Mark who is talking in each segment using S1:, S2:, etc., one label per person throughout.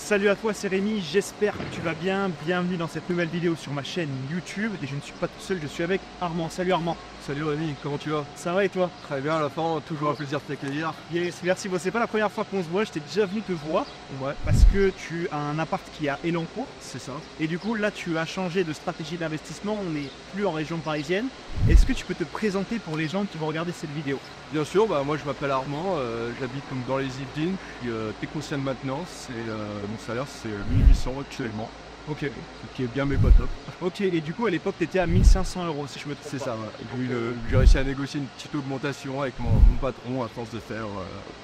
S1: Salut à toi, c'est Rémi, j'espère que tu vas bien. Bienvenue dans cette nouvelle vidéo sur ma chaîne YouTube. Et je ne suis pas tout seul, je suis avec Armand. Salut Armand.
S2: Salut Rémi, comment tu vas?
S1: Ça va et toi?
S2: Très bien, à la fin, toujours un plaisir de t'accueillir.
S1: Yes, merci. Bon, c'est pas la première fois qu'on se voit, j'étais déjà venu te voir.
S2: Ouais,
S1: Parce que tu as un appart qui est à Elancourt.
S2: c'est ça.
S1: Et du coup, là, tu as changé de stratégie d'investissement. On n'est plus en région parisienne. Est-ce que tu peux te présenter pour les gens qui vont regarder cette vidéo?
S2: Bien sûr, moi je m'appelle Armand, j'habite donc dans les Yvelines, je suis technicien de maintenance et mon salaire c'est 1800 actuellement.
S1: Ok.
S2: Ce qui est bien mais pas top.
S1: Ok, et du coup, à l'époque, tu étais à 1500 € si je me trompe
S2: C'est
S1: pas.
S2: ça, ouais. J'ai réussi à négocier une petite augmentation avec mon patron à force de faire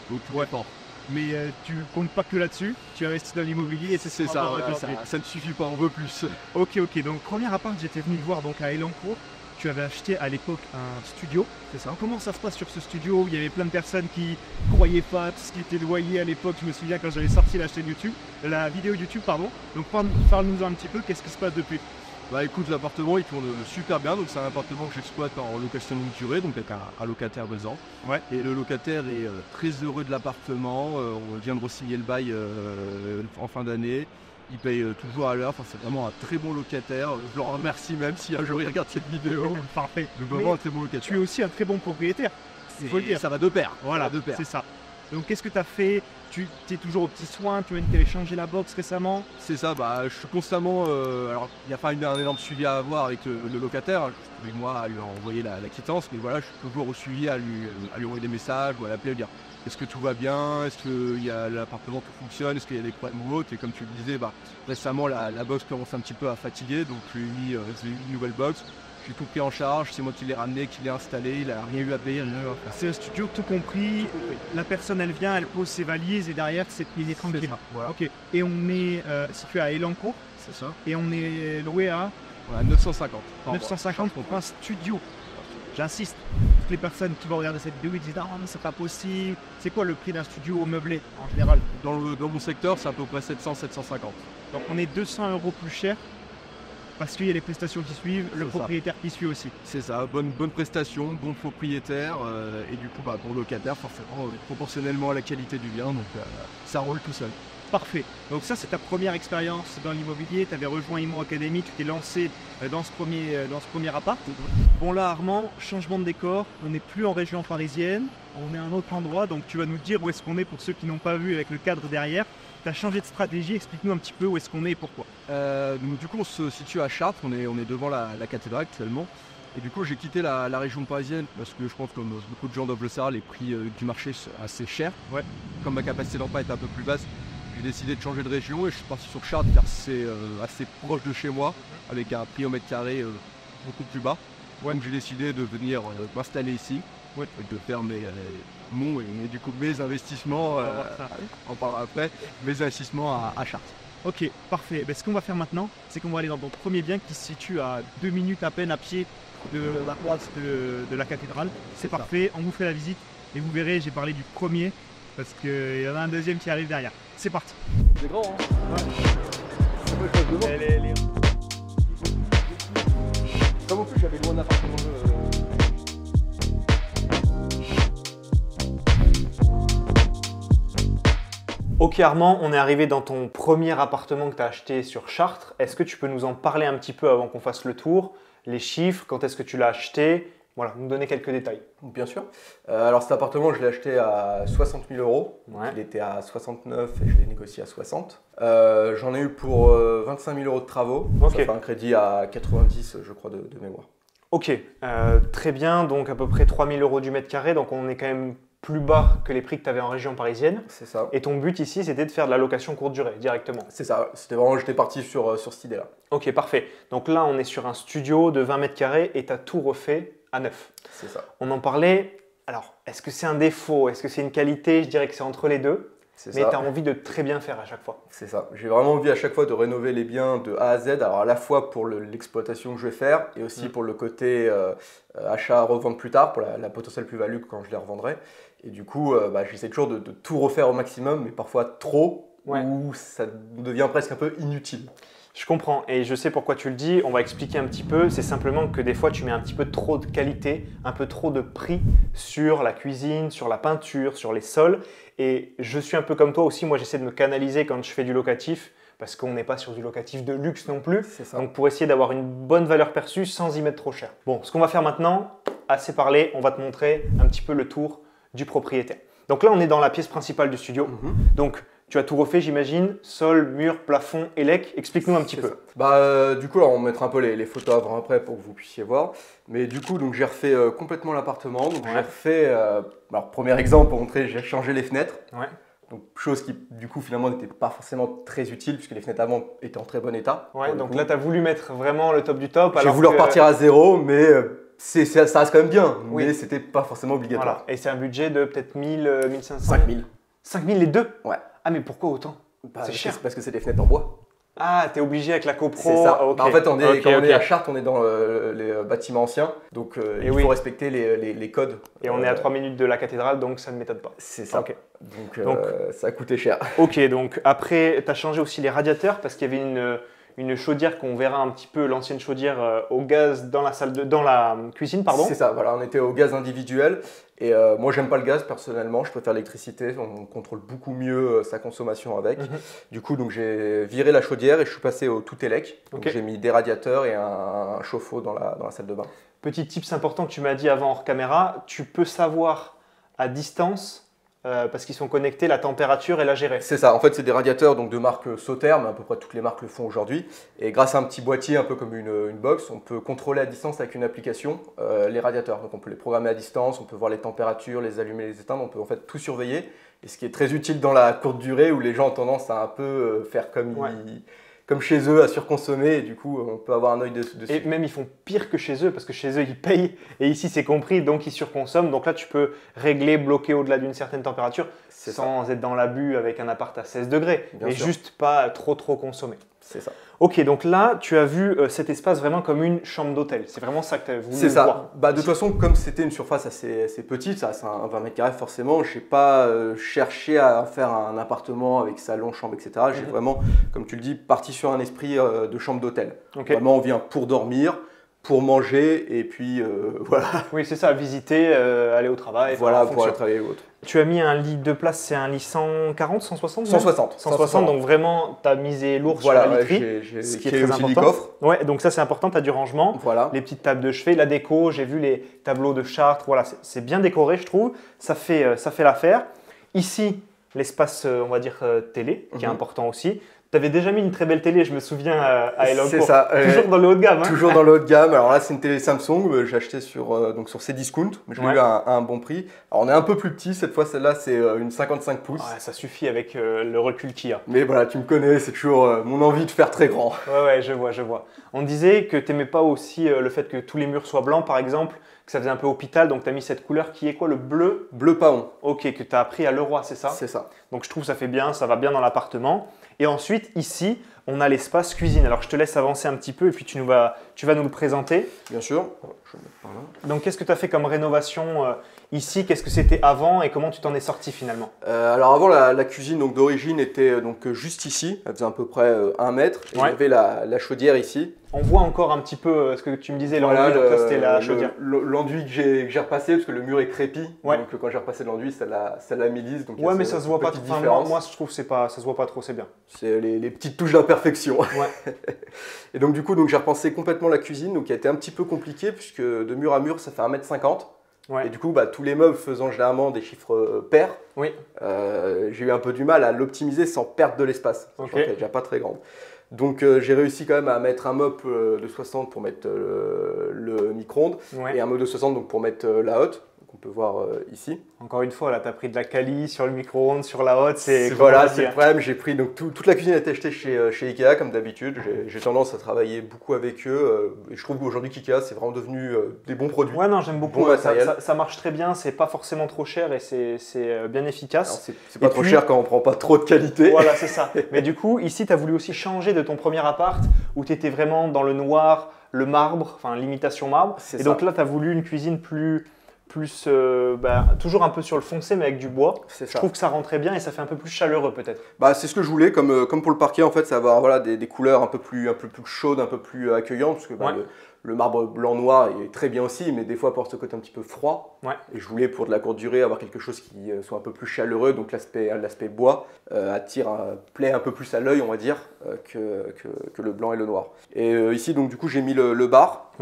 S2: beaucoup d'efforts.
S1: Mais tu comptes pas que là-dessus, tu investis dans l'immobilier et
S2: C'est ça, voilà, ça ne suffit pas, on veut plus.
S1: Ok, donc premier appart, j'étais venu voir donc à Elancourt. Tu avais acheté à l'époque un studio, c'est ça? Comment ça se passe sur ce studio? Il y avait plein de personnes qui croyaient pas à tout ce qui était loyer à l'époque. Je me souviens quand j'avais sorti la chaîne YouTube, la vidéo YouTube, pardon. Donc parle-nous un petit peu, qu'est-ce qui se passe depuis?
S2: Bah écoute, l'appartement il tourne super bien, donc c'est un appartement que j'exploite en location longue durée, donc avec un locataire 2 ans.
S1: Ouais.
S2: Et le locataire est très heureux de l'appartement, on vient de re-signer le bail en fin d'année, il paye toujours à l'heure, enfin, c'est vraiment un très bon locataire, je le remercie même si un jour il regarde cette vidéo.
S1: Parfait.
S2: Donc vraiment un très bon locataire.
S1: Tu es aussi un très bon propriétaire, il faut le dire.
S2: Ça va de pair,
S1: Voilà,
S2: de pair.
S1: c'est ça. Donc qu'est-ce que tu as fait? Tu es toujours aux petits soins, tu avais changé la box récemment?
S2: C'est ça, bah, je suis constamment. Alors, il n'y a pas un énorme suivi à avoir avec le locataire. Je suis moi à lui envoyer la quittance, mais voilà, je suis toujours au suivi à lui envoyer des messages ou à l'appeler, à lui dire est-ce que tout va bien, est-ce que l'appartement tout fonctionne, est-ce qu'il y a des problèmes ou autre. Et comme tu le disais, bah, récemment la box commence un petit peu à fatiguer, donc je lui ai mis une nouvelle box. J'ai tout pris en charge, c'est moi qui l'ai ramené, qui l'ai installé, il n'a rien eu à payer, rien eu à faire.
S1: C'est un studio tout compris. La personne elle vient, elle pose ses valises et derrière c'est plié tranquille.
S2: Voilà.
S1: Ok. Et on est situé à Elancourt
S2: C'est ça.
S1: et on est loué à
S2: Voilà, 950.
S1: 950 pour un studio. J'insiste. Toutes les personnes qui vont regarder cette vidéo ils disent ah mais c'est pas possible. C'est quoi le prix d'un studio meublé en général?
S2: Dans mon secteur, c'est à peu près 700-750.
S1: Donc on est 200 € plus cher parce qu'il y a les prestations qui suivent, le
S2: C'est ça.
S1: propriétaire qui suit aussi.
S2: C'est ça, bonne prestation, bon propriétaire, et du coup, bah, pour le locataire, forcément, proportionnellement à la qualité du bien, donc ça roule tout seul.
S1: Parfait. Donc ça, c'est ta première expérience dans l'immobilier. Tu avais rejoint Immo Academy, tu t'es lancé dans ce premier appart. Bon là, Armand, changement de décor. On n'est plus en région parisienne. On est à un autre endroit. Donc tu vas nous dire où est-ce qu'on est pour ceux qui n'ont pas vu avec le cadre derrière. Tu as changé de stratégie. Explique-nous un petit peu où est-ce qu'on est et pourquoi.
S2: Donc, du coup, on se situe à Chartres, on est devant la cathédrale actuellement. Et du coup, j'ai quitté la région parisienne parce que je pense que comme beaucoup de gens doivent le savoir, les prix du marché sont assez chers.
S1: Ouais.
S2: Comme ma capacité d'emprunt est un peu plus basse, j'ai décidé de changer de région et je suis parti sur Chartres car c'est assez proche de chez moi, avec un prix au mètre carré beaucoup plus bas.
S1: Ouais.
S2: Donc j'ai décidé de venir m'installer ici,
S1: Ouais.
S2: de faire mes investissements, on parlera après, mes investissements à Chartres.
S1: Ok, parfait. Ben, ce qu'on va faire maintenant, c'est qu'on va aller dans ton premier bien qui se situe à 2 minutes à peine à pied de la place de la cathédrale. C'est parfait, on vous fait la visite et vous verrez, j'ai parlé du premier parce qu'il y en a un deuxième qui arrive derrière. C'est parti.
S2: C'est grand, hein? Ouais. Comme en plus j'avais loin d'appartement.
S3: Ok Armand, on est arrivé dans ton premier appartement que tu as acheté sur Chartres. Est-ce que tu peux nous en parler un petit peu avant qu'on fasse le tour? Les chiffres, quand est-ce que tu l'as acheté? Voilà, nous donner quelques détails.
S4: Bien sûr. Alors cet appartement, je l'ai acheté à 60 000 €.
S3: Ouais.
S4: Il était à 69 et je l'ai négocié à 60. J'en ai eu pour 25 000 € de travaux.
S3: Ok.
S4: Ça fait un crédit à 90, je crois, de mémoire.
S3: Ok, très bien, donc à peu près 3 000 € du mètre carré, donc on est quand même plus bas que les prix que tu avais en région parisienne.
S4: C'est ça.
S3: Et ton but ici, c'était de faire de la location courte durée directement.
S4: C'est ça. C'était vraiment, j'étais parti sur cette idée-là.
S3: Ok, parfait. Donc là, on est sur un studio de 20 mètres carrés et tu as tout refait à neuf.
S4: C'est ça.
S3: On en parlait. Alors, est-ce que c'est un défaut? Est-ce que c'est une qualité? Je dirais que c'est entre les deux.
S4: C'est
S3: Mais
S4: ça.
S3: tu as envie de très bien faire à chaque fois.
S4: C'est ça. J'ai vraiment envie à chaque fois de rénover les biens de A à Z. Alors à la fois pour l'exploitation que je vais faire et aussi pour le côté achat, revente plus tard, pour la potentielle plus-value quand je les revendrai. Et du coup, j'essaie toujours de tout refaire au maximum, mais parfois trop,
S3: Ouais.
S4: où ça devient presque un peu inutile.
S3: Je comprends et je sais pourquoi tu le dis, on va expliquer un petit peu, c'est simplement que des fois tu mets un petit peu trop de qualité, un peu trop de prix sur la cuisine, sur la peinture, sur les sols et je suis un peu comme toi aussi, moi j'essaie de me canaliser quand je fais du locatif parce qu'on n'est pas sur du locatif de luxe non plus,
S4: C'est ça.
S3: donc pour essayer d'avoir une bonne valeur perçue sans y mettre trop cher. Bon, ce qu'on va faire maintenant, assez parlé, on va te montrer un petit peu le tour du propriétaire. Donc là on est dans la pièce principale du studio, donc tu as tout refait, j'imagine, sol, mur, plafond, élec. Explique-nous un petit
S4: C'est
S3: peu.
S4: ça. Bah, du coup, alors, on mettra un peu les photos avant-après pour que vous puissiez voir. Mais du coup, donc j'ai refait complètement l'appartement. Donc j'ai refait, alors premier exemple pour montrer, j'ai changé les fenêtres.
S3: Ouais.
S4: Donc chose qui, du coup, finalement n'était pas forcément très utile puisque les fenêtres avant étaient en très bon état.
S3: Ouais, donc là, tu as voulu mettre vraiment le top du top.
S4: J'ai voulu repartir à zéro, mais ça reste quand même bien.
S3: Oui.
S4: Mais c'était pas forcément obligatoire.
S3: Voilà. Et c'est un budget de peut-être 1000, 1500
S4: 5000.
S3: 5000 les deux?
S4: Ouais.
S3: Ah, mais pourquoi autant?
S4: Bah,
S3: C'est cher.
S4: parce que c'est des fenêtres en bois.
S3: Ah, t'es obligé avec la copro.
S4: C'est ça.
S3: Ah, ok.
S4: Bah, en fait, quand on
S3: Ok.
S4: est à Chartres, on est dans les bâtiments anciens. Donc, il
S3: oui.
S4: faut respecter les codes.
S3: Et on est à 3 minutes de la cathédrale, donc ça ne m'étonne pas.
S4: C'est ça.
S3: Ok.
S4: Donc, ça a coûté cher.
S3: Ok, donc après, tu as changé aussi les radiateurs parce qu'il y avait une chaudière qu'on verra un petit peu, l'ancienne chaudière au gaz dans la cuisine, pardon.
S4: C'est ça, voilà, on était au gaz individuel. Et moi, j'aime pas le gaz personnellement, je préfère l'électricité. On contrôle beaucoup mieux sa consommation avec. Du coup, donc j'ai viré la chaudière et je suis passé au tout élec. Donc j'ai mis des radiateurs et un chauffe-eau dans la salle de bain.
S3: Petit tips important que tu m'as dit avant hors caméra, tu peux savoir à distance, parce qu'ils sont connectés, la température et la gérer.
S4: C'est ça, en fait c'est des radiateurs donc de marque Sauter, mais à peu près toutes les marques le font aujourd'hui. Et grâce à un petit boîtier, un peu comme une box, on peut contrôler à distance avec une application les radiateurs. Donc on peut les programmer à distance, on peut voir les températures, les allumer, les éteindre, on peut en fait tout surveiller. Et ce qui est très utile dans la courte durée où les gens ont tendance à un peu faire comme comme chez eux, à surconsommer, et du coup on peut avoir un œil dessus.
S3: Et même ils font pire que chez eux parce que chez eux ils payent et ici c'est compris donc ils surconsomment. Donc là tu peux régler, bloquer au-delà d'une certaine température sans être dans l'abus avec un appart à 16 degrés, mais juste pas trop consommer.
S4: C'est ça.
S3: Ok, donc là tu as vu cet espace vraiment comme une chambre d'hôtel. C'est vraiment ça que tu as voulu
S4: C'est ça.
S3: voir.
S4: Bah, de toute façon, comme c'était une surface assez petite, ça c'est un 20 mètres carrés forcément, je n'ai pas cherché à faire un appartement avec salon, chambre, etc. J'ai vraiment, comme tu le dis, parti sur un esprit de chambre d'hôtel. Vraiment, on vient pour dormir, pour manger et puis voilà.
S3: Oui, c'est ça, visiter, aller au travail.
S4: Voilà, pour aller travailler ou autre.
S3: Tu as mis un lit de place, c'est un lit 140, 160
S4: 160.
S3: 160, donc vraiment, tu as misé lourd sur la literie, ce qui est très important. Ouais, donc ça c'est important, tu as du rangement, les petites tables de chevet, la déco, j'ai vu les tableaux de Chartres, voilà, c'est bien décoré je trouve, ça fait l'affaire. Ici, l'espace, on va dire, télé, qui est important aussi. Tu avais déjà mis une très belle télé, je me souviens, à Elancourt.
S4: C'est ça.
S3: Toujours dans le haut de gamme. Hein.
S4: Toujours dans le haut de gamme. Alors là, c'est une télé Samsung. J'ai acheté sur Cdiscount, mais je l'ai eu à un bon prix. Alors on est un peu plus petit. Cette fois, celle-là, c'est une 55 pouces.
S3: Ouais, ça suffit avec le recul qu'il y a.
S4: Mais voilà, tu me connais, c'est toujours mon envie de faire très grand.
S3: Ouais, je vois. On disait que tu n'aimais pas aussi le fait que tous les murs soient blancs, par exemple, que ça faisait un peu hôpital. Donc tu as mis cette couleur qui est quoi, le bleu?
S4: Bleu paon.
S3: Ok, que tu as appris à Leroy, c'est ça?
S4: C'est ça.
S3: Donc je trouve que ça fait bien, ça va bien dans l'appartement. Et ensuite, ici, on a l'espace cuisine. Alors, je te laisse avancer un petit peu et puis tu vas nous le présenter.
S4: Bien sûr. Je vais me mettre par là.
S3: Donc, qu'est-ce que tu as fait comme rénovation ici? Qu'est-ce que c'était avant et comment tu t'en es sorti finalement?
S4: Alors, avant, la cuisine d'origine était juste ici. Elle faisait à peu près 1 mètre. Et il y avait la chaudière ici.
S3: On voit encore un petit peu ce que tu me disais, l'enduit, donc là c'était la chaudière.
S4: L'enduit que j'ai repassé, parce que le mur est crépi.
S3: Ouais.
S4: Donc quand j'ai repassé l'enduit, ça l'a mis lisse.
S3: Ouais, mais ça se voit pas trop. Enfin, moi, je trouve que ça se voit pas trop, c'est bien.
S4: C'est les petites touches d'imperfection.
S3: Ouais.
S4: Et donc du coup, j'ai repensé complètement la cuisine, donc qui a été un petit peu compliqué, puisque de mur à mur, ça fait 1,50 m. Ouais. Et du coup, tous les meubles faisant généralement des chiffres pairs, j'ai eu un peu du mal à l'optimiser sans perdre de l'espace. Okay. Elle est déjà pas très grande. Donc j'ai réussi quand même à mettre un meuble de 60 pour mettre le micro-ondes et un meuble de 60 donc pour mettre la hotte, qu'on peut voir ici.
S3: Encore une fois, là tu as pris de la quali sur le micro-ondes, sur la hotte.
S4: Voilà, c'est le problème. J'ai pris donc toute la cuisine a été achetée chez Ikea comme d'habitude. J'ai tendance à travailler beaucoup avec eux et je trouve qu'aujourd'hui Ikea c'est vraiment devenu des bons produits.
S3: Ouais, non, j'aime beaucoup. Ça marche très bien, c'est pas forcément trop cher et c'est bien efficace.
S4: C'est pas trop cher quand on prend pas trop de qualité.
S3: Voilà, c'est ça. Mais du coup, ici tu as voulu aussi changer de ton premier appart où tu étais vraiment dans le noir, le marbre, enfin l'imitation marbre. Et donc là tu as voulu une cuisine plus plus, toujours un peu sur le foncé mais avec du bois. Je trouve que ça rentrait bien et ça fait un peu plus chaleureux peut-être.
S4: C'est ce que je voulais, comme pour le parquet en fait, ça va avoir des couleurs un peu plus chaudes, un peu plus accueillantes, parce que le marbre blanc-noir est très bien aussi, mais des fois apporte ce côté un petit peu froid. Et je voulais pour de la courte durée avoir quelque chose qui soit un peu plus chaleureux, donc l'aspect bois plaît un peu plus à l'œil on va dire que le blanc et le noir. Et ici donc du coup j'ai mis le bar.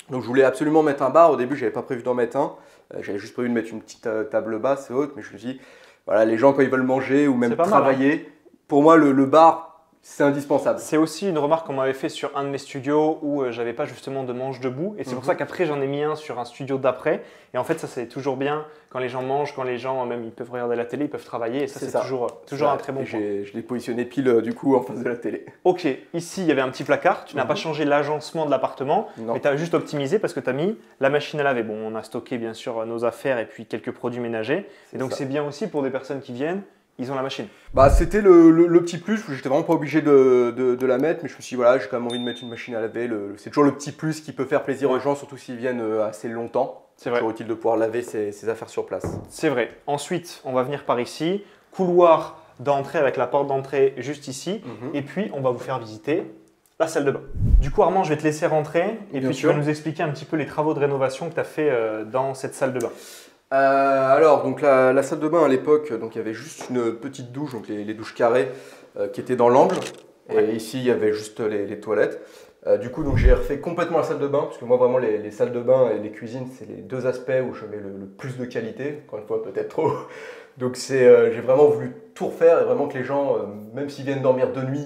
S4: Donc je voulais absolument mettre un bar, au début j'avais pas prévu d'en mettre un. J'avais juste prévu de mettre une petite table basse et haute, mais je me suis dit, voilà, les gens quand ils veulent manger ou même travailler, pour moi le bar, c'est indispensable.
S3: C'est aussi une remarque qu'on m'avait fait sur un de mes studios où j'avais pas justement de manche debout. Et c'est pour ça qu'après j'en ai mis un sur un studio d'après. Et en fait ça c'est toujours bien quand les gens mangent, quand les gens même ils peuvent regarder la télé, ils peuvent travailler. Et ça c'est toujours un très bon point.
S4: Je l'ai positionné pile du coup en face de la télé.
S3: Ok, ici il y avait un petit placard. Tu n'as pas changé l'agencement de l'appartement, mais tu as juste optimisé parce que tu as mis la machine à laver. Bon, on a stocké bien sûr nos affaires et puis quelques produits ménagers. Et donc c'est bien aussi pour des personnes qui viennent. Ils ont la machine.
S4: C'était le petit plus, j'étais vraiment pas obligé de la mettre, mais je me suis dit, voilà, j'ai quand même envie de mettre une machine à laver. C'est toujours le petit plus qui peut faire plaisir aux gens, surtout s'ils viennent assez longtemps. C'est toujours utile de pouvoir laver ses affaires sur place.
S3: C'est vrai. Ensuite, on va venir par ici, couloir d'entrée avec la porte d'entrée juste ici, et puis on va vous faire visiter la salle de bain. Du coup, Armand, je vais te laisser rentrer, et puis tu vas nous expliquer un petit peu les travaux de rénovation que tu as fait dans cette salle de bain.
S4: Alors, donc la salle de bain à l'époque, donc il y avait juste une petite douche, donc les douches carrées qui étaient dans l'angle. Et ici, il y avait juste les toilettes. Du coup, donc j'ai refait complètement la salle de bain, parce que moi, vraiment, les salles de bain et les cuisines, c'est les deux aspects où je mets le plus de qualité. Encore une fois, peut-être trop. Donc, j'ai vraiment voulu tout refaire et vraiment que les gens, même s'ils viennent dormir de nuit,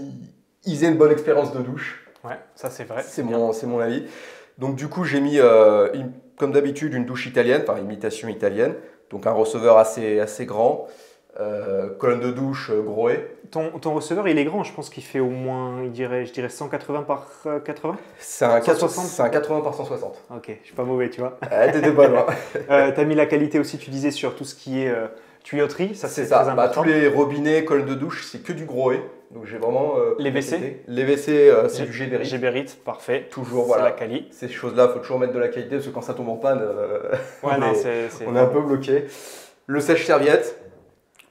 S4: ils aient une bonne expérience de douche.
S3: Ouais, ça c'est vrai.
S4: C'est mon avis. Donc, du coup, j'ai mis comme d'habitude, une douche italienne, enfin imitation italienne, donc un receveur assez grand, colonne de douche Grohe.
S3: Ton receveur, il est grand, je pense qu'il fait au moins, je dirais 180 par 80
S4: C'est un 80 par 160.
S3: Ok, je suis pas mauvais, tu vois.
S4: T'étais pas loin.
S3: Tu as mis la qualité aussi, tu disais, sur tout ce qui est tuyauterie, ça c'est très important.
S4: Tous les robinets, colonnes de douche, c'est que du Grohe. Donc j'ai vraiment.
S3: Les WC
S4: c'est du Geberit.
S3: Geberit, parfait.
S4: Toujours, voilà.
S3: La quali.
S4: Ces choses-là, il faut toujours mettre de la qualité parce que quand ça tombe en panne, on est un peu bloqué. Le sèche-serviette,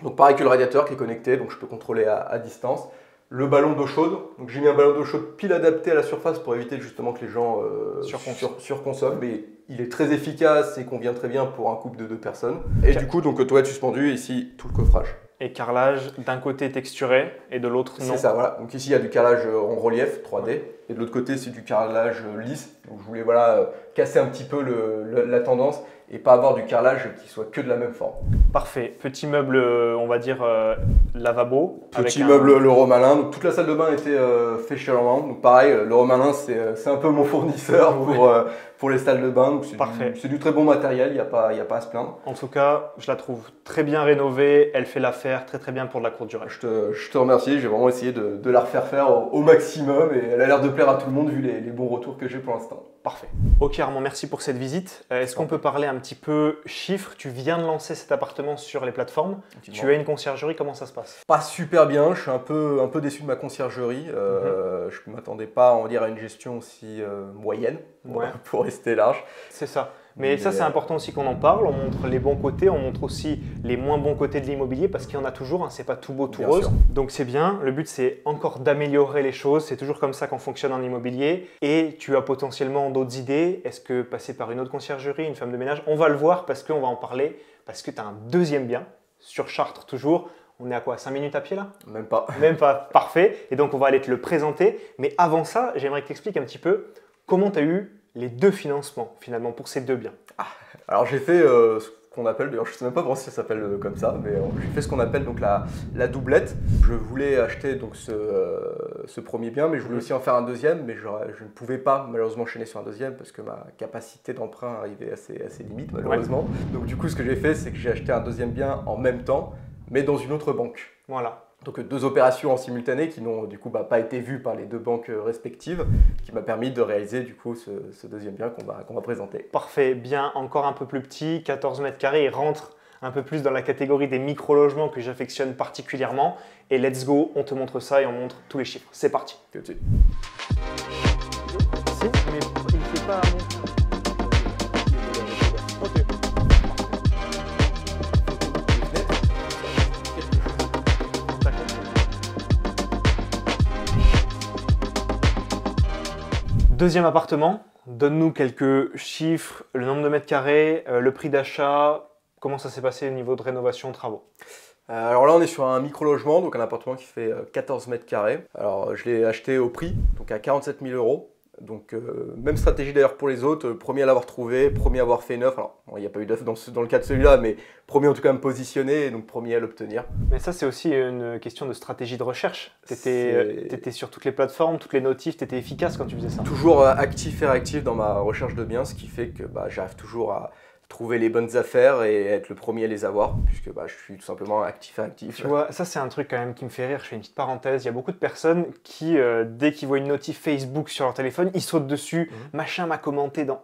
S4: donc pareil que le radiateur qui est connecté, donc je peux contrôler à distance. Le ballon d'eau chaude, donc j'ai mis un ballon d'eau chaude pile adapté à la surface pour éviter justement que les gens surconsomment. Mais il est très efficace et convient très bien pour un couple de 2 personnes. Et du coup, donc toilette suspendue, ici tout le coffrage.
S3: Et carrelage d'un côté texturé et de l'autre non.
S4: C'est ça, voilà. Donc ici il y a du carrelage en relief 3D et de l'autre côté c'est du carrelage lisse. Donc je voulais casser un petit peu la tendance et pas avoir du carrelage qui soit que de la même forme.
S3: Parfait. Petit meuble, on va dire lavabo.
S4: Petit meuble Leroy Merlin. Donc toute la salle de bain était fait chez Leroy. Donc pareil, Leroy Merlin c'est un peu mon fournisseur pour les salles de bain. C'est du très bon matériel, il n'y a pas à se plaindre.
S3: En tout cas, je la trouve très bien rénovée. Elle fait l'affaire très bien pour de la courte durée.
S4: Je te remercie. J'ai vraiment essayé de la refaire faire au maximum et elle a l'air de plaire à tout le monde vu les bons retours que j'ai pour l'instant.
S3: Parfait. Ok Armand, merci pour cette visite. Est-ce qu'on peut parler un petit peu chiffres? Tu viens de lancer cet appartement sur les plateformes. Tu as une conciergerie, comment ça se passe?
S4: Pas super bien, je suis un peu déçu de ma conciergerie. Je ne m'attendais pas on va dire, à une gestion aussi moyenne pour rester large.
S3: C'est ça. Mais ça, c'est important aussi qu'on en parle. On montre les bons côtés, on montre aussi les moins bons côtés de l'immobilier parce qu'il y en a toujours, c'est pas tout beau, tout rose. Donc c'est bien. Le but, c'est encore d'améliorer les choses. C'est toujours comme ça qu'on fonctionne en immobilier. Et tu as potentiellement d'autres idées. Est-ce que passer par une autre conciergerie, une femme de ménage? On va le voir parce qu'on va en parler. Parce que tu as un deuxième bien sur Chartres toujours. On est à quoi, 5 minutes à pied là?
S4: Même pas.
S3: Même pas, parfait. Et donc on va aller te le présenter. Mais avant ça, j'aimerais que tu expliques un petit peu comment tu as eu les 2 financements finalement pour ces 2 biens.
S4: Alors j'ai fait ce qu'on appelle, d'ailleurs je ne sais même pas comment ça s'appelle comme ça, mais j'ai fait ce qu'on appelle donc la doublette. Je voulais acheter donc ce premier bien, mais je voulais aussi en faire un deuxième, mais je ne pouvais pas malheureusement enchaîner sur un deuxième parce que ma capacité d'emprunt arrivait à ses limites malheureusement. Donc du coup ce que j'ai fait, c'est que j'ai acheté un deuxième bien en même temps, mais dans une autre banque.
S3: Voilà.
S4: Donc 2 opérations en simultané qui n'ont du coup pas été vues par les 2 banques respectives, qui m'a permis de réaliser du coup ce deuxième bien qu'on va présenter.
S3: Parfait, bien encore un peu plus petit, 14 mètres carrés, il rentre un peu plus dans la catégorie des micro-logements que j'affectionne particulièrement. Et let's go, on te montre ça et on montre tous les chiffres. C'est parti.
S4: Tout de suite.
S3: Si, mais il ne fait pas... Ok. Deuxième appartement, donne-nous quelques chiffres, le nombre de mètres carrés, le prix d'achat, comment ça s'est passé au niveau de rénovation, travaux?
S4: Alors là, on est sur un micro-logement, donc un appartement qui fait 14 mètres carrés. Alors, je l'ai acheté au prix, donc à 47 000 €. Donc, même stratégie d'ailleurs pour les autres. Premier à l'avoir trouvé, premier à avoir fait neuf. Alors, il n'y a pas eu d'œuf dans le cas de celui-là, mais premier en tout cas à me positionner, et donc premier à l'obtenir.
S3: Mais ça, c'est aussi une question de stratégie de recherche. Tu étais sur toutes les plateformes, toutes les notifs, tu étais efficace quand tu faisais ça.
S4: Toujours actif et réactif dans ma recherche de biens, ce qui fait que j'arrive toujours à trouver les bonnes affaires et être le premier à les avoir, puisque je suis tout simplement actif et actif.
S3: Tu vois, ça c'est un truc quand même qui me fait rire, je fais une petite parenthèse, il y a beaucoup de personnes qui, dès qu'ils voient une notif Facebook sur leur téléphone, ils sautent dessus, machin m'a commenté dans...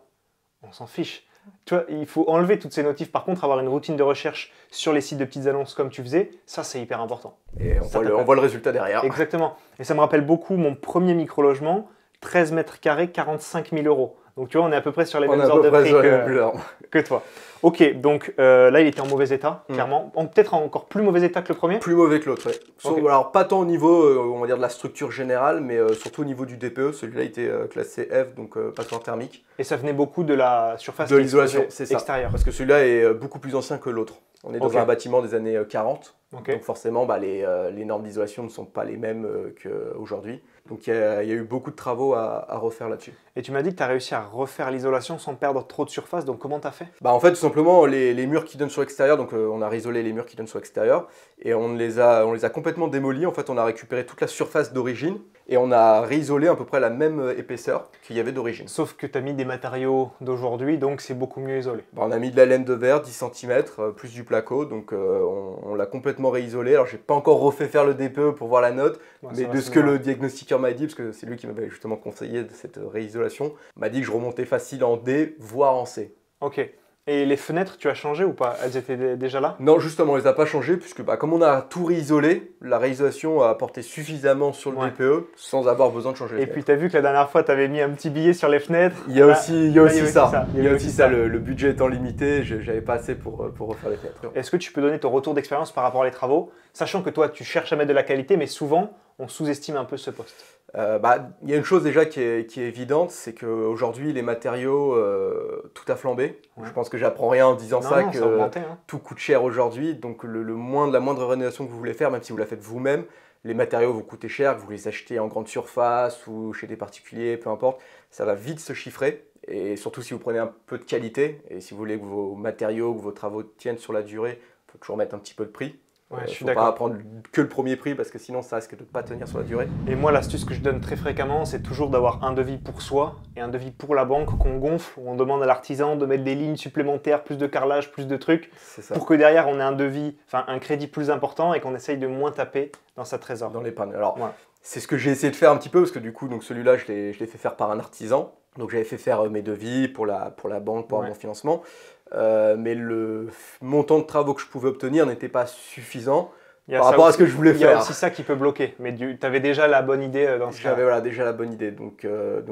S3: On s'en fiche. Tu vois, il faut enlever toutes ces notifs, par contre avoir une routine de recherche sur les sites de petites annonces comme tu faisais, ça c'est hyper important.
S4: Et on voit le résultat derrière.
S3: Exactement, et ça me rappelle beaucoup mon premier micro-logement, 13 mètres carrés, 45 000 €. Donc tu vois, on est à peu près sur les mêmes ordres de prix que toi. Ok, donc là il était en mauvais état, clairement. Peut-être en encore plus mauvais état que le premier?
S4: Plus mauvais que l'autre, oui. Okay. Alors pas tant au niveau, on va dire, de la structure générale, mais surtout au niveau du DPE. Celui-là était classé F, donc passoire thermique.
S3: Et ça venait beaucoup de la surface
S4: de l'isolation, c'est ça.
S3: Extérieure.
S4: Parce que celui-là est beaucoup plus ancien que l'autre. On est dans un bâtiment des années 40. Donc forcément, les normes d'isolation ne sont pas les mêmes qu'aujourd'hui. Donc il y a eu beaucoup de travaux à refaire là-dessus.
S3: Et tu m'as dit que tu as réussi à refaire l'isolation sans perdre trop de surface, donc comment tu as fait?
S4: En fait, tout simplement, les murs qui donnent sur l'extérieur, donc on a réisolé les murs qui donnent sur l'extérieur et on les a complètement démolis. En fait, on a récupéré toute la surface d'origine et on a réisolé à peu près la même épaisseur qu'il y avait d'origine.
S3: Sauf que tu as mis des matériaux d'aujourd'hui, donc c'est beaucoup mieux isolé.
S4: On a mis de la laine de verre, 10 cm, plus du placo, donc on l'a complètement réisolé. Alors, j'ai pas encore refait faire le DPE pour voir la note, mais de ce que le diagnostiqueur m'a dit, parce que c'est lui qui m'avait justement conseillé de cette réisolation, m'a dit que je remontais facile en D, voire en C.
S3: Ok. Et les fenêtres, tu as changé ou pas? Elles étaient déjà là?
S4: Non, justement, on les a pas changées, puisque comme on a tout réisolé, la réisolation a apporté suffisamment sur le DPE, sans avoir besoin de changer les
S3: fenêtres. Et puis tu as vu que la dernière fois, tu avais mis un petit billet sur les fenêtres.
S4: Il y a aussi ça. Le budget étant limité, j'avais pas assez pour refaire les fenêtres.
S3: Est-ce que tu peux donner ton retour d'expérience par rapport à les travaux, sachant que toi, tu cherches à mettre de la qualité, mais souvent, on sous-estime un peu ce poste?
S4: Il y a une chose déjà qui est évidente, c'est qu'aujourd'hui les matériaux, tout a flambé. Je pense que j'apprends rien en disant que
S3: augmenté,
S4: tout coûte cher aujourd'hui. Donc la moindre rénovation que vous voulez faire, même si vous la faites vous-même, les matériaux vont coûter cher, que vous les achetez en grande surface ou chez des particuliers, peu importe, ça va vite se chiffrer. Et surtout si vous prenez un peu de qualité, et si vous voulez que vos matériaux, que vos travaux tiennent sur la durée, il faut toujours mettre un petit peu de prix.
S3: Je suis
S4: d'accord. Faut pas prendre que le premier prix parce que sinon ça risque de ne pas tenir sur la durée.
S3: Et moi, l'astuce que je donne très fréquemment, c'est toujours d'avoir un devis pour soi et un devis pour la banque qu'on gonfle, où on demande à l'artisan de mettre des lignes supplémentaires, plus de carrelage, plus de trucs, pour que derrière on ait un devis, un crédit plus important et qu'on essaye de moins taper dans sa trésor.
S4: Dans l'épargne. Alors, c'est ce que j'ai essayé de faire un petit peu parce que du coup, celui-là, je l'ai fait faire par un artisan. Donc j'avais fait faire mes devis pour la banque, pour mon financement. Mais le montant de travaux que je pouvais obtenir n'était pas suffisant par rapport à ce que je voulais faire.
S3: Il y a aussi ça qui peut bloquer, mais tu avais déjà la bonne idée dans ce cas.
S4: J'avais déjà la bonne idée, donc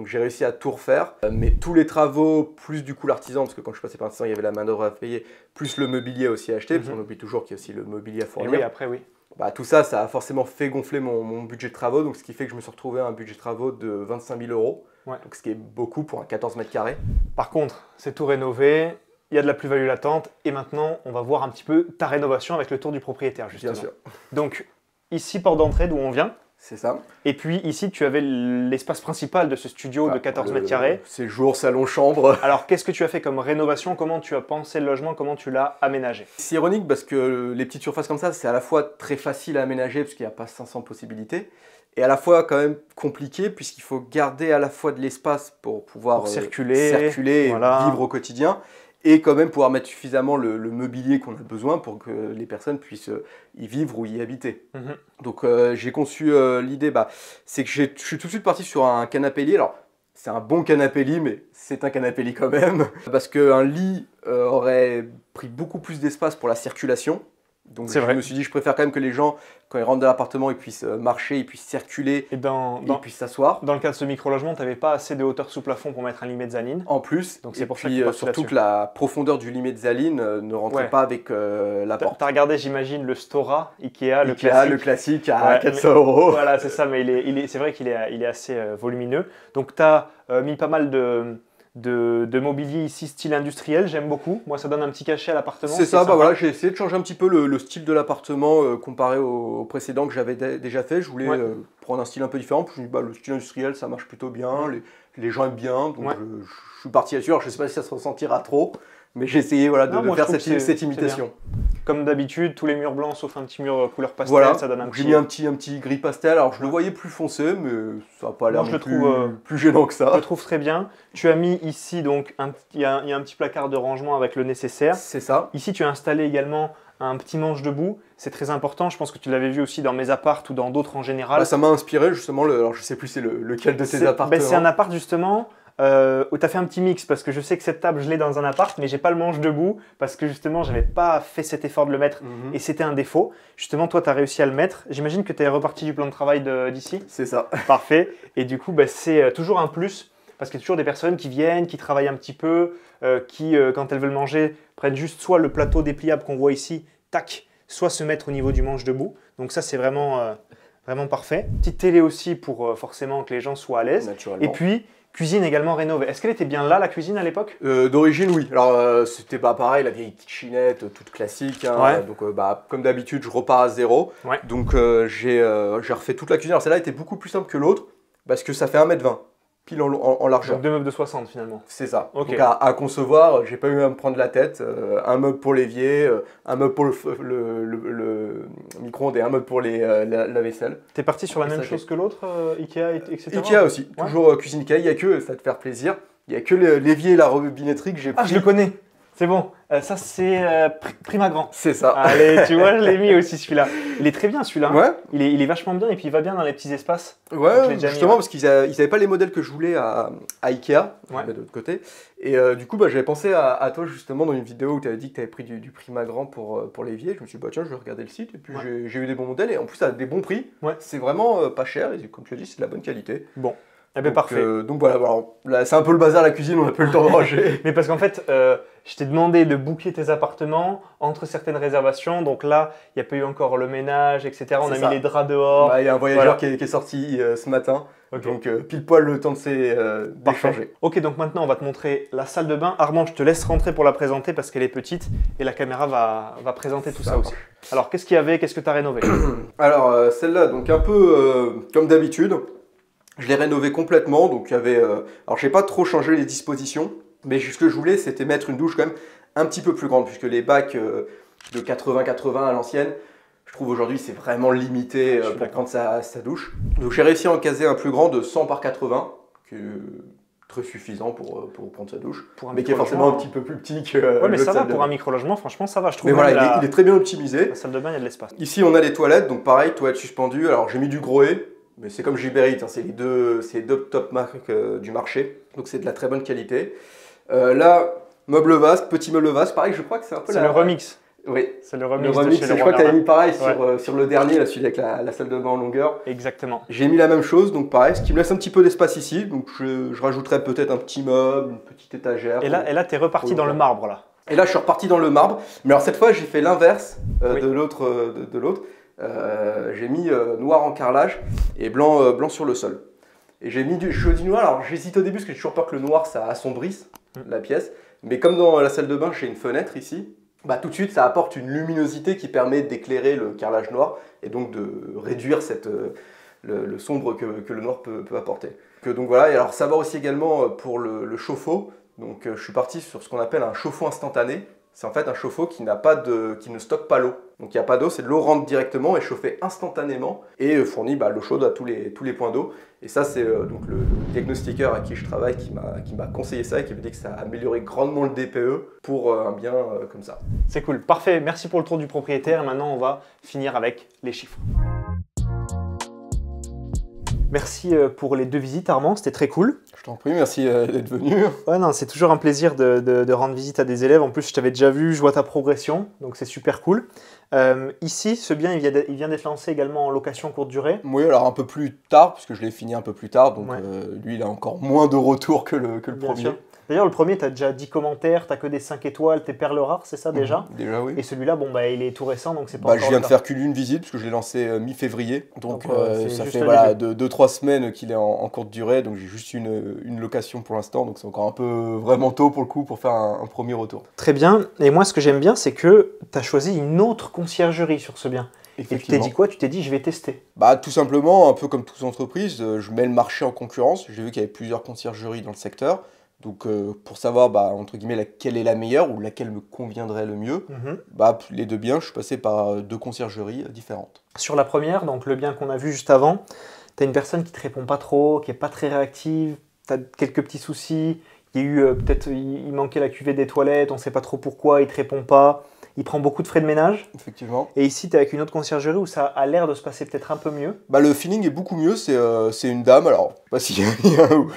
S4: j'ai réussi à tout refaire. Mais tous les travaux, plus du coup l'artisan, parce que quand je suis passé par l'artisan, il y avait la main d'œuvre à payer, plus le mobilier aussi à acheter, parce qu'on oublie toujours qu'il y a aussi le mobilier à fournir.
S3: Et oui, après oui.
S4: Tout ça, ça a forcément fait gonfler mon budget de travaux, donc ce qui fait que je me suis retrouvé à un budget de travaux de 25 000 €, donc ce qui est beaucoup pour un 14 mètres carrés.
S3: Par contre, c'est tout rénové. Il y a de la plus-value latente et maintenant on va voir un petit peu ta rénovation avec le tour du propriétaire justement.
S4: Bien sûr.
S3: Donc ici porte d'entrée d'où on vient.
S4: C'est ça.
S3: Et puis ici tu avais l'espace principal de ce studio de 14 mètres carrés.
S4: Séjour, salon, chambre.
S3: Alors qu'est-ce que tu as fait comme rénovation? Comment tu as pensé le logement? Comment tu l'as aménagé?
S4: C'est ironique parce que les petites surfaces comme ça, c'est à la fois très facile à aménager parce qu'il n'y a pas 500 possibilités. Et à la fois quand même compliqué puisqu'il faut garder à la fois de l'espace pour pouvoir circuler et vivre au quotidien. Et quand même pouvoir mettre suffisamment le mobilier qu'on a besoin pour que les personnes puissent y vivre ou y habiter. Donc j'ai conçu l'idée, c'est que je suis tout de suite parti sur un canapé lit. Alors c'est un bon canapé lit, mais c'est un canapé lit quand même. Parce qu'un lit aurait pris beaucoup plus d'espace pour la circulation. Donc je me suis dit, je préfère quand même que les gens, quand ils rentrent dans l'appartement, ils puissent marcher, ils puissent circuler,
S3: ils
S4: puissent s'asseoir.
S3: Dans le cas de ce micro-logement, tu n'avais pas assez de hauteur sous plafond pour mettre un lit mezzanine.
S4: En plus,
S3: donc c'est pour ça que
S4: surtout que la profondeur du lit mezzanine ne rentrait pas avec la porte.
S3: Tu as regardé, j'imagine, le Stora Ikea,
S4: le classique à 400 €.
S3: Voilà, c'est ça, mais c'est vrai qu'il est assez volumineux. Donc tu as mis pas mal de mobilier ici, style industriel, j'aime beaucoup. Moi, ça donne un petit cachet à l'appartement.
S4: C'est ça, bah voilà, j'ai essayé de changer un petit peu le style de l'appartement comparé au précédent que j'avais déjà fait. Je voulais prendre un style un peu différent. Puis je me dis, le style industriel, ça marche plutôt bien, les gens aiment bien. Donc je suis parti là-dessus. Alors je ne sais pas si ça se ressentira trop, mais j'ai essayé de faire cette imitation.
S3: Comme d'habitude, tous les murs blancs sauf un petit mur couleur pastel, ça donne un petit...
S4: J'ai mis un petit gris pastel, alors je le voyais plus foncé, mais ça n'a pas l'air plus gênant que ça.
S3: Je le trouve très bien. Tu as mis ici, donc, il y a un petit placard de rangement avec le nécessaire.
S4: C'est ça.
S3: Ici, tu as installé également un petit manche debout. C'est très important, je pense que tu l'avais vu aussi dans mes apparts ou dans d'autres en général.
S4: Ça m'a inspiré justement, alors je ne sais plus c'est lequel de tes appartements.
S3: C'est un appart justement... où tu as fait un petit mix parce que je sais que cette table je l'ai dans un appart mais j'ai pas le manche debout parce que justement j'avais pas fait cet effort de le mettre et c'était un défaut. Justement toi tu as réussi à le mettre. J'imagine que tu es reparti du plan de travail d'ici.
S4: C'est ça.
S3: Parfait. Et du coup c'est toujours un plus parce qu'il y a toujours des personnes qui viennent, qui travaillent un petit peu, qui quand elles veulent manger prennent juste soit le plateau dépliable qu'on voit ici, tac, soit se mettre au niveau du manche debout. Donc ça c'est vraiment parfait. Petite télé aussi pour forcément que les gens soient à l'aise. Et puis cuisine également rénovée. Est-ce qu'elle était bien là, la cuisine, à l'époque?
S4: D'origine, oui. Alors, c'était pas pareil, la vieille kitchenette, toute classique. Hein. Donc, comme d'habitude, je repars à zéro. Donc, j'ai refait toute la cuisine. Alors, celle-là était beaucoup plus simple que l'autre parce que ça fait 1,20 m, pile en largeur.
S3: Donc, 2 meubles de 60 finalement.
S4: C'est ça. Donc, à concevoir, j'ai pas eu à me prendre la tête. Un meuble pour l'évier, un meuble pour le micro-ondes et un meuble pour la vaisselle.
S3: T'es parti sur la même chose que l'autre, Ikea, etc.
S4: Ikea aussi, toujours cuisine Ikea. Il n'y a que, ça va te faire plaisir, il n'y a que l'évier et la robinetterie que j'ai pris.
S3: Ah, je le connais. C'est bon, ça c'est Primagran.
S4: C'est ça.
S3: Allez, tu vois, je l'ai mis aussi celui-là. Il est très bien celui-là.
S4: Ouais.
S3: Il est vachement bien et puis il va bien dans les petits espaces.
S4: Ouais, justement parce qu'ils n'avaient pas les modèles que je voulais à Ikea, de l'autre côté. Et du coup, j'avais pensé à toi justement dans une vidéo où tu avais dit que tu avais pris du Primagran pour l'évier. Je me suis dit, tiens, je vais regarder le site. Et puis j'ai eu des bons modèles et en plus, ça a des bons prix. C'est vraiment pas cher et comme tu as dit, c'est de la bonne qualité.
S3: Bon. Eh ben parfait.
S4: Donc voilà, là, c'est un peu le bazar à la cuisine, on n'a pas eu le temps de ranger.
S3: Mais parce qu'en fait, je t'ai demandé de booker tes appartements entre certaines réservations. Donc là, il n'y a pas eu encore le ménage, etc. On a mis les draps dehors.
S4: Il y a un voyageur qui est sorti ce matin. Donc pile poil le temps d'échanger.
S3: Ok, donc maintenant on va te montrer la salle de bain. Armand, je te laisse rentrer pour la présenter parce qu'elle est petite et la caméra va présenter tout ça aussi. Alors qu'est-ce qu'il y avait? Qu'est-ce que tu as rénové?
S4: Alors celle-là, donc un peu comme d'habitude. Je l'ai rénové complètement, donc il y avait... alors j'ai pas trop changé les dispositions, mais ce que je voulais c'était mettre une douche quand même un petit peu plus grande, puisque les bacs de 80-80 à l'ancienne, je trouve aujourd'hui c'est vraiment limité pour prendre sa douche. Donc j'ai réussi à en caser un plus grand de 100 par 80, qui est très suffisant pour prendre sa douche, mais qui est forcément un petit peu plus petit que...
S3: Ouais, mais ça va pour un micro-logement, franchement ça va, je trouve.
S4: Mais voilà, il est très bien optimisé.
S3: La salle de bain, il y a de l'espace.
S4: Ici on a les toilettes, donc pareil, toilettes suspendues, alors j'ai mis du Grohe. Mais c'est comme Gilbert, c'est les deux top marques du marché. Donc c'est de la très bonne qualité. Là, meuble vasque, petit meuble vasque, pareil, je crois que c'est un peu
S3: le remix.
S4: Oui,
S3: c'est le remix.
S4: Je crois que tu avais mis pareil sur le dernier, là, celui avec la salle de bain en longueur.
S3: Exactement.
S4: J'ai mis la même chose, donc pareil, ce qui me laisse un petit peu d'espace ici. Donc je rajouterai peut-être un petit meuble, une petite étagère.
S3: Et là tu es reparti dans le marbre là.
S4: Et là, je suis reparti dans le marbre. Mais alors cette fois, j'ai fait l'inverse de l'autre. J'ai mis noir en carrelage et blanc sur le sol. Et j'ai mis du noir. Alors j'hésite au début parce que j'ai toujours peur que le noir ça assombrisse la pièce. Mais comme dans la salle de bain, j'ai une fenêtre ici. Tout de suite ça apporte une luminosité qui permet d'éclairer le carrelage noir et donc de réduire le sombre que le noir peut apporter. Donc voilà. Et alors savoir aussi également pour le chauffe-eau. Donc je suis parti sur ce qu'on appelle un chauffe-eau instantané. C'est en fait un chauffe-eau qui ne stocke pas l'eau. Donc il n'y a pas d'eau, c'est de l'eau rentre directement et chauffée instantanément et fournit l'eau chaude à tous les points d'eau. Et ça c'est donc le diagnostiqueur à qui je travaille qui m'a conseillé ça et qui me dit que ça a amélioré grandement le DPE pour un bien comme ça.
S3: C'est cool, parfait, merci pour le tour du propriétaire et maintenant on va finir avec les chiffres. Merci pour les 2 visites, Armand, c'était très cool.
S4: Je t'en prie, merci d'être venu.
S3: Ouais, non, c'est toujours un plaisir de rendre visite à des élèves. En plus, je t'avais déjà vu, je vois ta progression, donc c'est super cool. Ici, ce bien, il vient d'être lancé également en location courte durée.
S4: Oui, alors un peu plus tard, parce que je l'ai fini un peu plus tard, donc lui, il a encore moins de retours que le premier.
S3: Sûr. D'ailleurs, le premier, tu as déjà 10 commentaires, tu n'as que des 5 étoiles, tes perles rares, c'est ça déjà?
S4: Déjà, oui.
S3: Et celui-là, bon, il est tout récent, donc c'est pas encore
S4: je viens de faire qu'une visite, parce que je l'ai lancé mi-février. Donc ça fait 2-3 semaines qu'il est en courte durée, donc j'ai juste une location pour l'instant, donc c'est encore un peu vraiment tôt pour le coup pour faire un premier retour.
S3: Très bien. Et moi, ce que j'aime bien, c'est que tu as choisi une autre conciergerie sur ce bien. Et tu t'es dit quoi? Tu t'es dit, je vais tester.
S4: Tout simplement, un peu comme toute entreprise, je mets le marché en concurrence. J'ai vu qu'il y avait plusieurs conciergeries dans le secteur. Donc pour savoir, entre guillemets, laquelle est la meilleure ou laquelle me conviendrait le mieux, les 2 biens, je suis passé par 2 conciergeries différentes.
S3: Sur la première, donc le bien qu'on a vu juste avant, tu as une personne qui ne te répond pas trop, qui n'est pas très réactive, tu as quelques petits soucis, il y a eu peut-être, il manquait la cuvée des toilettes, on ne sait pas trop pourquoi, il ne te répond pas. Il prend beaucoup de frais de ménage.
S4: Effectivement.
S3: Et ici, tu es avec une autre conciergerie où ça a l'air de se passer peut-être un peu mieux.
S4: Le feeling est beaucoup mieux. C'est une dame. Alors, je sais pas s'il y a ou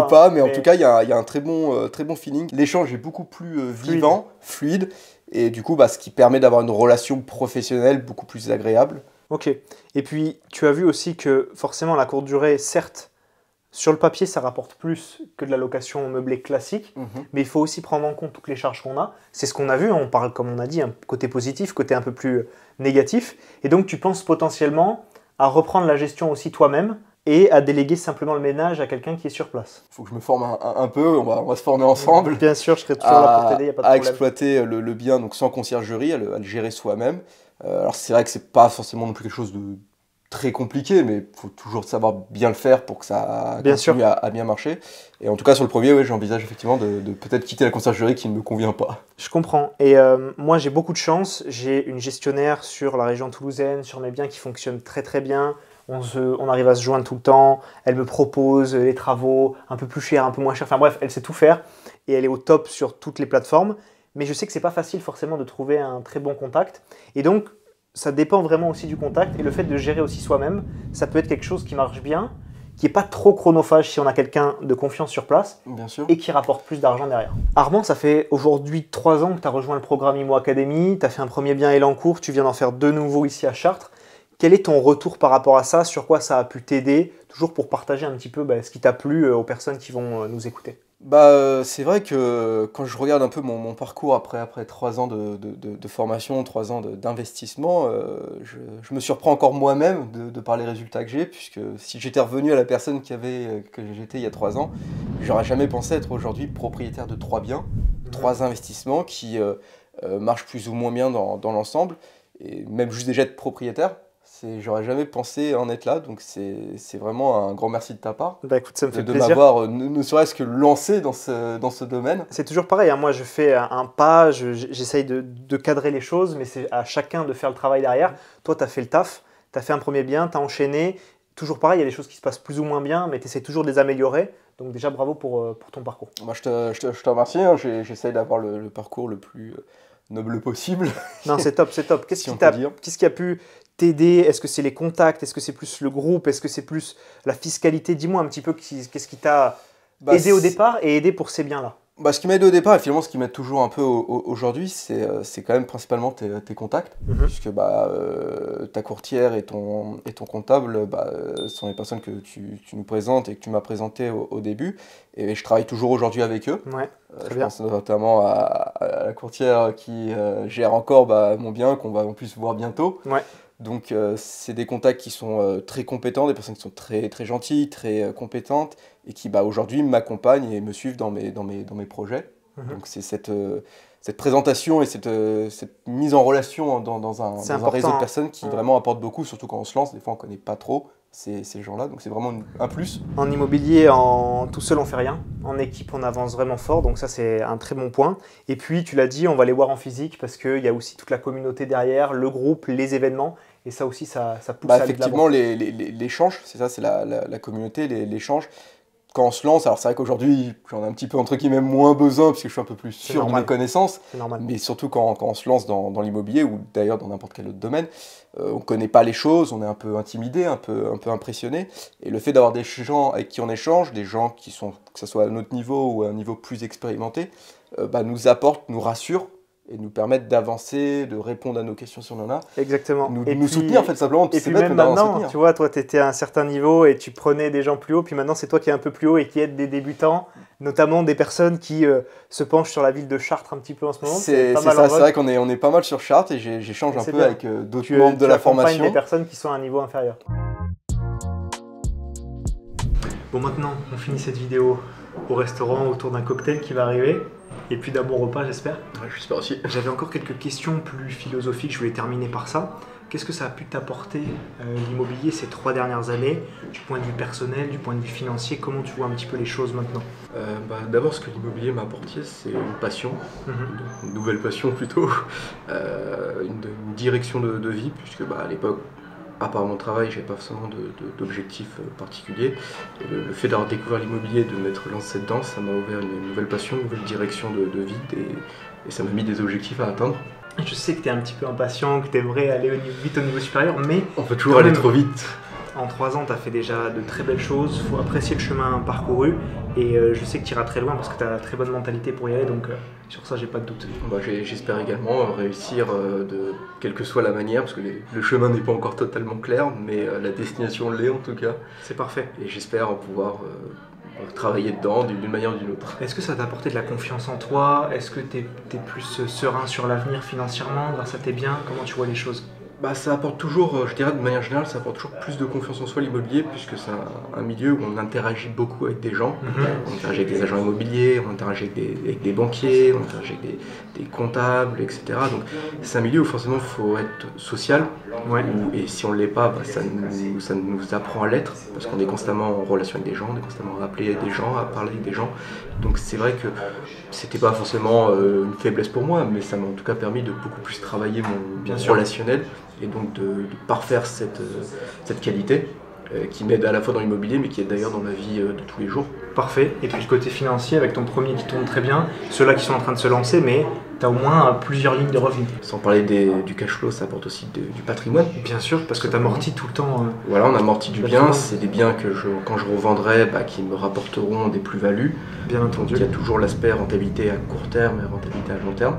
S4: pas, mais en tout cas, il y a un très bon feeling. L'échange est beaucoup plus vivant, fluide. Et du coup, ce qui permet d'avoir une relation professionnelle beaucoup plus agréable.
S3: Ok. Et puis, tu as vu aussi que forcément, la courte durée, certes, sur le papier, ça rapporte plus que de la location meublée classique, mais il faut aussi prendre en compte toutes les charges qu'on a. C'est ce qu'on a vu, on parle, comme on a dit, un côté positif, côté un peu plus négatif. Et donc, tu penses potentiellement à reprendre la gestion aussi toi-même et à déléguer simplement le ménage à quelqu'un qui est sur place.
S4: Il faut que je me forme un peu, on va se former ensemble.
S3: Bien sûr, je serai toujours là pour t'aider, il n'y a pas de problème.
S4: À exploiter le bien donc sans conciergerie, à le gérer soi-même. Alors, c'est vrai que c'est pas forcément non plus quelque chose de très compliqué, mais il faut toujours savoir bien le faire pour que ça continue à bien marcher. Et en tout cas, sur le premier, j'envisage effectivement de peut-être quitter la conciergerie qui ne me convient pas.
S3: Je comprends. Et moi, j'ai beaucoup de chance. J'ai une gestionnaire sur la région toulousaine, sur mes biens qui fonctionne très très bien. On arrive à se joindre tout le temps. Elle me propose les travaux un peu plus chers, un peu moins chers. Enfin bref, elle sait tout faire. Et elle est au top sur toutes les plateformes. Mais je sais que c'est pas facile forcément de trouver un très bon contact. Et donc, ça dépend vraiment aussi du contact et le fait de gérer aussi soi-même, ça peut être quelque chose qui marche bien, qui n'est pas trop chronophage si on a quelqu'un de confiance sur place.
S4: Bien sûr.
S3: Et qui rapporte plus d'argent derrière. Armand, ça fait aujourd'hui 3 ans que tu as rejoint le programme IMO Academy, tu as fait un premier bien Elancourt, tu viens d'en faire 2 nouveaux ici à Chartres. Quel est ton retour par rapport à ça? Sur quoi ça a pu t'aider? Toujours pour partager un petit peu ce qui t'a plu aux personnes qui vont nous écouter.
S4: C'est vrai que quand je regarde un peu mon parcours après 3 ans de formation, 3 ans d'investissement, je me surprends encore moi-même de par les résultats que j'ai, puisque si j'étais revenu à la personne que j'étais il y a 3 ans, j'aurais jamais pensé être aujourd'hui propriétaire de 3 biens, 3 investissements qui marchent plus ou moins bien dans l'ensemble, et même juste déjà être propriétaire. J'aurais jamais pensé en être là, donc c'est vraiment un grand merci de ta part.
S3: Écoute, ça me fait plaisir.
S4: De m'avoir ne serait-ce que lancé dans ce domaine.
S3: C'est toujours pareil, hein. Moi je fais un pas, j'essaye de cadrer les choses, mais c'est à chacun de faire le travail derrière. Toi tu as fait le taf, tu as fait un premier bien, tu as enchaîné. Toujours pareil, il y a des choses qui se passent plus ou moins bien, mais tu essaies toujours de les améliorer. Donc déjà bravo pour ton parcours.
S4: Je te remercie, hein. J'essaye d'avoir le parcours le plus noble possible.
S3: Non, c'est top, c'est top. Qu'est-ce qui a pu t'aider? Est-ce que c'est les contacts? Est-ce que c'est plus le groupe? Est-ce que c'est plus la fiscalité? Dis-moi un petit peu qu'est-ce qui t'a aidé au départ et aidé pour ces biens-là.
S4: Ce qui m'a aidé au départ et finalement ce qui m'aide toujours un peu aujourd'hui, c'est quand même principalement tes contacts, puisque ta courtière et ton comptable sont les personnes que tu nous présentes et que tu m'as présentées au début, et je travaille toujours aujourd'hui avec eux.
S3: Ouais,
S4: je pense notamment à la courtière qui gère encore mon bien, qu'on va en plus voir bientôt.
S3: Ouais.
S4: Donc c'est des contacts qui sont très compétents, des personnes qui sont très, très gentilles, très compétentes, et qui aujourd'hui m'accompagnent et me suivent dans mes projets. Donc c'est cette présentation et cette mise en relation dans un réseau de personnes qui vraiment apporte beaucoup, surtout quand on se lance. Des fois on ne connaît pas trop ces gens-là, donc c'est vraiment un plus.
S3: En immobilier, tout seul on fait rien. En équipe on avance vraiment fort, donc ça c'est un très bon point. Et puis tu l'as dit, on va les voir en physique parce qu'il y a aussi toute la communauté derrière, le groupe, les événements. Et ça aussi, ça pousse à aller de l'avant.
S4: Effectivement, l'échange, c'est ça, c'est la communauté, l'échange quand on se lance, alors c'est vrai qu'aujourd'hui j'en ai un petit peu entre guillemets moins besoin parce que je suis un peu plus sûr de mes connaissances, mais surtout quand on se lance dans l'immobilier ou d'ailleurs dans n'importe quel autre domaine, on ne connaît pas les choses, on est un peu intimidé, un peu impressionné, et le fait d'avoir des gens avec qui on échange, des gens qui sont, que ce soit à notre niveau ou à un niveau plus expérimenté, nous apporte, nous rassure, et nous permettre d'avancer, de répondre à nos questions si on en a.
S3: Exactement.
S4: Nous soutenir en fait simplement.
S3: Et puis même maintenant, tu vois, toi tu étais à un certain niveau et tu prenais des gens plus hauts, puis maintenant c'est toi qui es un peu plus haut et qui aide des débutants, notamment des personnes qui se penchent sur la ville de Chartres un petit peu en ce moment.
S4: C'est ça, c'est vrai qu'on est pas mal sur Chartres et j'échange un peu bien avec d'autres membres de la formation.
S3: Tu des personnes qui sont à un niveau inférieur. Bon, maintenant on finit cette vidéo au restaurant autour d'un cocktail qui va arriver. Et puis d'un bon repas, j'espère.
S4: Ouais, j'espère aussi.
S3: J'avais encore quelques questions plus philosophiques, je voulais terminer par ça. Qu'est-ce que ça a pu t'apporter l'immobilier ces 3 dernières années, du point de vue personnel, du point de vue financier? Comment tu vois un petit peu les choses maintenant?
S5: D'abord, ce que l'immobilier m'a apporté, c'est une passion, une nouvelle passion plutôt, une direction de vie, puisque à l'époque, à part mon travail, je n'avais pas forcément d'objectif particulier. Et le fait d'avoir découvert l'immobilier, de m'être lancé dedans, ça m'a ouvert une nouvelle passion, une nouvelle direction de vie et ça m'a mis des objectifs à atteindre.
S3: Je sais que tu es un petit peu impatient, que tu aimerais aller vite au niveau supérieur, mais...
S5: On peut toujours aller trop vite.
S3: En 3 ans, tu as fait déjà de très belles choses, il faut apprécier le chemin parcouru et je sais que tu iras très loin parce que tu as la très bonne mentalité pour y aller, donc sur ça, j'ai pas de doute.
S5: J'espère également réussir, quelle que soit la manière, parce que le chemin n'est pas encore totalement clair, mais la destination l'est en tout cas.
S3: C'est parfait.
S5: Et j'espère pouvoir travailler dedans d'une manière ou d'une autre.
S3: Est-ce que ça t'a apporté de la confiance en toi? Est-ce que tu es plus serein sur l'avenir financièrement grâce à tes biens? Comment tu vois les choses?
S5: Ça apporte toujours, je dirais de manière générale, ça apporte toujours plus de confiance en soi l'immobilier, puisque c'est un milieu où on interagit beaucoup avec des gens. On interagit avec des agents immobiliers, on interagit avec des banquiers, on interagit avec des comptables, etc. Donc c'est un milieu où forcément il faut être social, et si on ne l'est pas, ça nous apprend à l'être, parce qu'on est constamment en relation avec des gens, on est constamment à appeler des gens, à parler avec des gens. Donc c'est vrai que c'était pas forcément une faiblesse pour moi, mais ça m'a en tout cas permis de beaucoup plus travailler mon relationnel, et donc de parfaire cette qualité qui m'aide à la fois dans l'immobilier mais qui est d'ailleurs dans ma vie de tous les jours.
S3: Parfait. Et puis le côté financier avec ton premier qui tourne très bien, ceux-là qui sont en train de se lancer, mais tu as au moins plusieurs lignes de revenus.
S5: Sans parler du cash flow, ça apporte aussi du patrimoine.
S3: Bien sûr, parce que tu amortis tout le temps.
S5: Voilà, on amortit du bien, c'est des biens que quand je revendrai, qui me rapporteront des plus-values.
S3: Bien entendu.
S5: Donc, il y a toujours l'aspect rentabilité à court terme et rentabilité à long terme.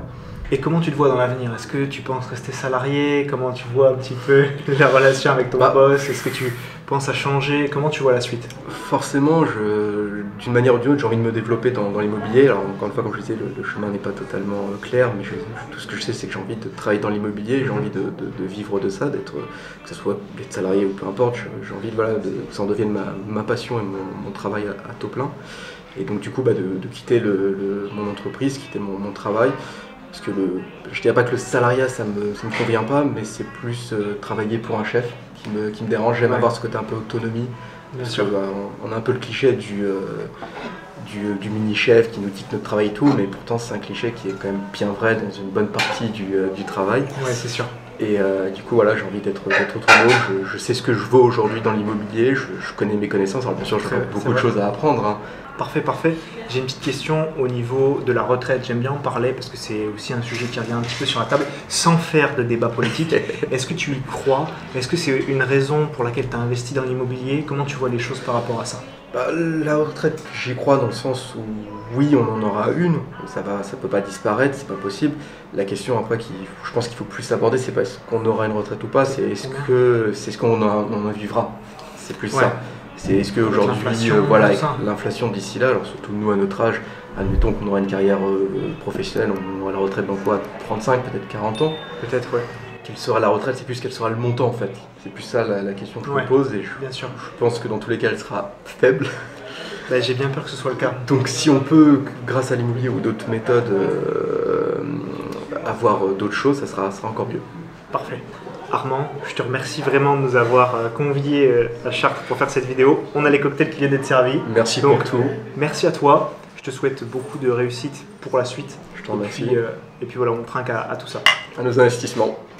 S3: Et comment tu te vois dans l'avenir? Est-ce que tu penses rester salarié? Comment tu vois un petit peu la relation avec ton boss? Est-ce que tu penses à changer? Comment tu vois la suite?
S5: Forcément, d'une manière ou d'une autre, j'ai envie de me développer dans l'immobilier. Alors encore une fois, comme je disais, le chemin n'est pas totalement clair, mais tout ce que je sais, c'est que j'ai envie de travailler dans l'immobilier, j'ai envie de vivre de ça, que ce soit d'être salarié ou peu importe. J'ai envie que ça en devienne ma passion et mon travail à taux plein. Et donc du coup, de quitter mon entreprise, quitter mon travail. Parce que je ne dirais pas que le salariat ça me convient pas, mais c'est plus travailler pour un chef qui me dérange. J'aime avoir ce côté un peu autonomie. Parce on a un peu le cliché du mini-chef qui nous dicte notre travail et tout, mais pourtant c'est un cliché qui est quand même bien vrai dans une bonne partie du travail.
S3: Ouais, c'est sûr.
S5: Et du coup, voilà, j'ai envie d'être autonome. Je sais ce que je vaux aujourd'hui dans l'immobilier, je connais mes connaissances. Alors bien sûr, j'ai beaucoup de choses à apprendre. Hein.
S3: Parfait. J'ai une petite question au niveau de la retraite. J'aime bien en parler parce que c'est aussi un sujet qui revient un petit peu sur la table, sans faire de débat politique. Est-ce que tu y crois? Est-ce que c'est une raison pour laquelle tu as investi dans l'immobilier? Comment tu vois les choses par rapport à ça?
S5: La retraite, j'y crois dans le sens où oui, on en aura une, ça peut pas disparaître, c'est pas possible. La question après, je pense qu'il faut plus aborder, c'est pas est-ce qu'on aura une retraite ou pas, c'est est-ce qu'on en vivra. C'est plus ça. C'est est-ce qu'aujourd'hui, avec l'inflation d'ici là, alors surtout nous à notre âge, admettons qu'on aura une carrière professionnelle, on aura la retraite dans quoi, 35, peut-être 40 ans.
S3: Peut-être, ouais.
S5: Quelle sera la retraite, c'est plus quel sera le montant en fait. C'est plus ça la question que je me pose, et je pense que dans tous les cas elle sera faible.
S3: J'ai bien peur que ce soit le cas.
S5: Donc si on peut, grâce à l'immobilier ou d'autres méthodes, avoir d'autres choses, ça sera encore mieux.
S3: Parfait. Armand, je te remercie vraiment de nous avoir conviés à Chartres pour faire cette vidéo. On a les cocktails qui viennent d'être servis.
S5: Merci pour tout.
S3: Merci à toi. Je te souhaite beaucoup de réussite pour la suite.
S5: Je t'en remercie.
S3: Et puis voilà, on trinque à tout ça.
S5: À nos investissements.